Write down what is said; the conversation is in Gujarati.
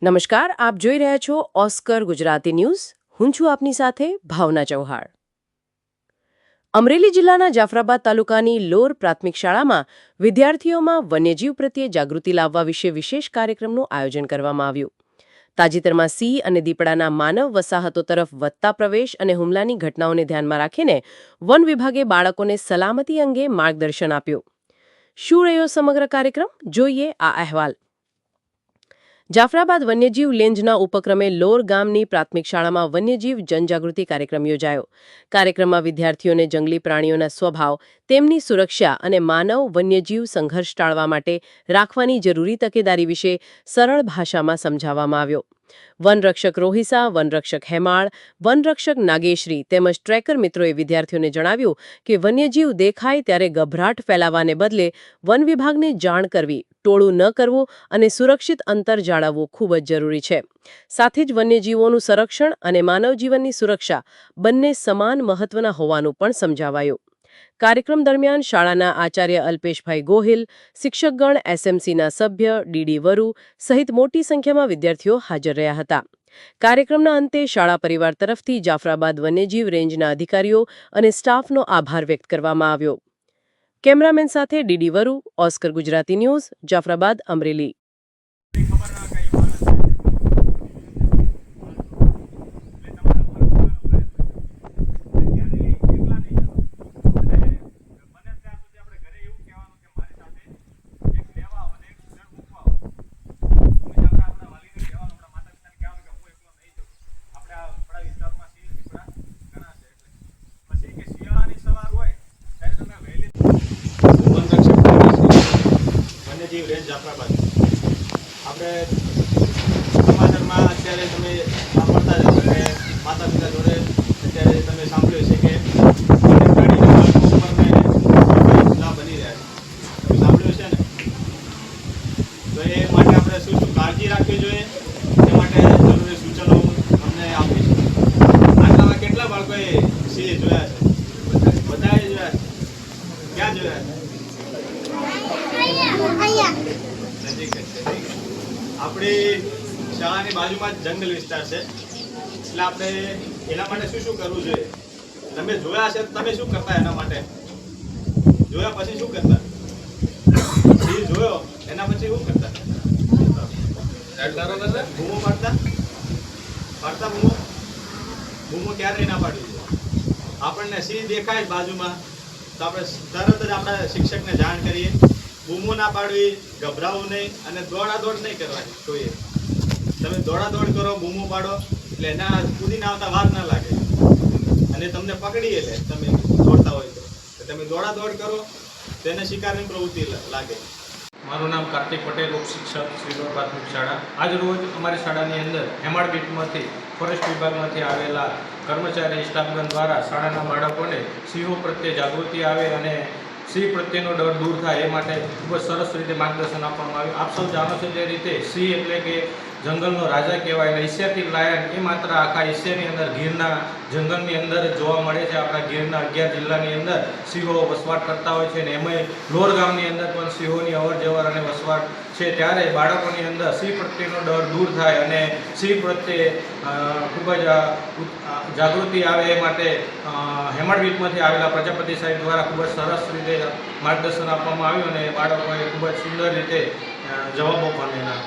નમસ્કાર, આપ જોઈ રહ્યા છો ઓસ્કર ગુજરાતી ન્યૂઝ. હું છું આપની સાથે ભાવના ચૌહાણ. અમરેલી જિલ્લાના જાફરાબાદ તાલુકાની લોર પ્રાથમિક શાળામાં વિદ્યાર્થીઓમાં વન્યજીવ પ્રત્યે જાગૃતિ લાવવા વિશે વિશેષ કાર્યક્રમનું આયોજન કરવામાં આવ્યું. તાજેતરમાં સિંહ અને દીપડાના માનવ વસાહતો તરફ વધતા પ્રવેશ અને હુમલાની ઘટનાઓને ધ્યાનમાં રાખીને વન વિભાગે બાળકોને સલામતી અંગે માર્ગદર્શન આપ્યું. શું રહ્યો સમગ્ર કાર્યક્રમ? જોઈએ આ અહેવાલ. જાફરાબાદ વન્યજીવ લેન્જના ઉપક્રમે લોર ગામની પ્રાથમિક શાળામાં વન્યજીવ જનજાગૃતિ કાર્યક્રમ યોજાયો. કાર્યક્રમમાં વિદ્યાર્થીઓને જંગલી પ્રાણીઓના સ્વભાવ, તેમની સુરક્ષા અને માનવ વન્યજીવ સંઘર્ષ ટાળવા માટે રાખવાની જરૂરી તકેદારી વિશે સરળ ભાષામાં સમજાવવામાં આવ્યો. વનરક્ષક રોહિસા, વનરક્ષક હેમાળ, વનરક્ષક નાગેશ્રી તેમજ ટ્રેકર મિત્રોએ વિદ્યાર્થીઓને જણાવ્યું કે વન્યજીવ દેખાય ત્યારે ગભરાટ ફેલાવાને બદલે વન વિભાગને જાણ કરવી, ટોળું ન કરવું અને સુરક્ષિત અંતર જાળવવું ખૂબ જ જરૂરી છે. સાથે જ વન્યજીવોનું સંરક્ષણ અને માનવ જીવનની સુરક્ષા બંને સમાન મહત્વના હોવાનું પણ સમજાવાયું. કાર્યક્રમ દરમિયાન શાળાના આચાર્ય અલ્પેશભાઈ ગોહિલ, શિક્ષકગણ, એસએમસીના સભ્ય ડીડી વરુ સહિત મોટી સંખ્યામાં વિદ્યાર્થીઓ હાજર રહ્યા હતા. કાર્યક્રમના અંતે શાળા પરિવાર તરફથી જાફરાબાદ વન્યજીવ રેન્જના અધિકારીઓ અને સ્ટાફનો આભાર વ્યક્ત કરવામાં આવ્યો. કેમેરામેન સાથે DD Varu, Oscar Gujarati news, Jafrabad, Amreli. વન્યજીવ રેન્જ જાફરાબાદ. આપણે સમાચારમાં અત્યારે તમે સાંભળતા જ હશો કે માતા પિતા જોડે અત્યારે તમે સાંભળ્યું છે કે અનેક પ્રાણીના બાળકો ઉપરને હુમલા બની રહ્યા છે. તમે સાંભળ્યું છે ને? તો એ માટે આપણે શું શું કાળજી રાખવી જોઈએ એ માટે જરૂરી સૂચનો અમને આપીશું. આટલામાં કેટલા બાળકોએ સિંહ જોયા છે? બધાએ જોયા છે? ક્યાં જોયા છે? આપણી શાળાની બાજુમાં જ જંગલ વિસ્તાર છે, એટલે આપણે એના માટે શું શું કરવું જોઈએ? તમે જોયા છે તમે શું કરતા? એના માટે જોયા પછી શું કરતા? સિંહ જોયો એના પછી શું કરતા? બૂમો પાડતા? બૂમો ક્યારેય ના પાડવી જોઈએ. આપણને સિંહ દેખાય બાજુમાં તો આપણે તરત જ આપણા શિક્ષકને જાણ કરીએ. બૂમો ના પાડવી, ગભરાવું નહીં અને દોડાદોડ નહીં કરવાની જોઈએ. તમે દોડાદોડ કરો, બૂમો પાડો એટલે એના કૂદીને આવતા વાર ના લાગે અને તમને પકડી લે. તમે દોડતા હોય તો તમે દોડાદોડ કરો તો એને શિકારની પ્રવૃત્તિ લાગે. મારું નામ કાર્તિક પટેલ, ઉપશિક્ષક શ્રી પ્રાથમિક શાળા. આજ રોજ અમારી શાળાની અંદર હેમાળ બીટમાંથી ફોરેસ્ટ વિભાગમાંથી આવેલા કર્મચારી સ્ટાફગણ દ્વારા શાળાના બાળકોને સિંહો પ્રત્યે જાગૃતિ આવે અને સિંહ પ્રત્યેનો ડર દૂર થાય એ માટે ખૂબ જ સરસ રીતે માર્ગદર્શન આપવામાં આવ્યું. આપ સૌ જાણો છો તે રીતે સિંહ એટલે કે જંગલનો રાજા કહેવાય અને એશિયાટિક લાયન એ માત્ર આખા એશિયાની અંદર ગીરના જંગલની અંદર જોવા મળે છે. આપણા ગીરના 11 જિલ્લાની અંદર સિંહો વસવાટ કરતા હોય છે અને એમાંય લોર ગામની અંદર પણ સિંહોની અવર જવર અને વસવાટ છે. ત્યારે બાળકોની અંદર સિંહ પ્રત્યેનો ડર દૂર થાય અને સિંહ પ્રત્યે ખૂબ જ જાગૃતિ આવે એ માટે હેમાળ બીટમાંથી આવેલા પ્રજાપતિ સાહેબ દ્વારા ખૂબ જ સરસ રીતે માર્ગદર્શન આપવામાં આવ્યું અને બાળકોએ ખૂબ જ સુંદર રીતે જવાબો પણ એના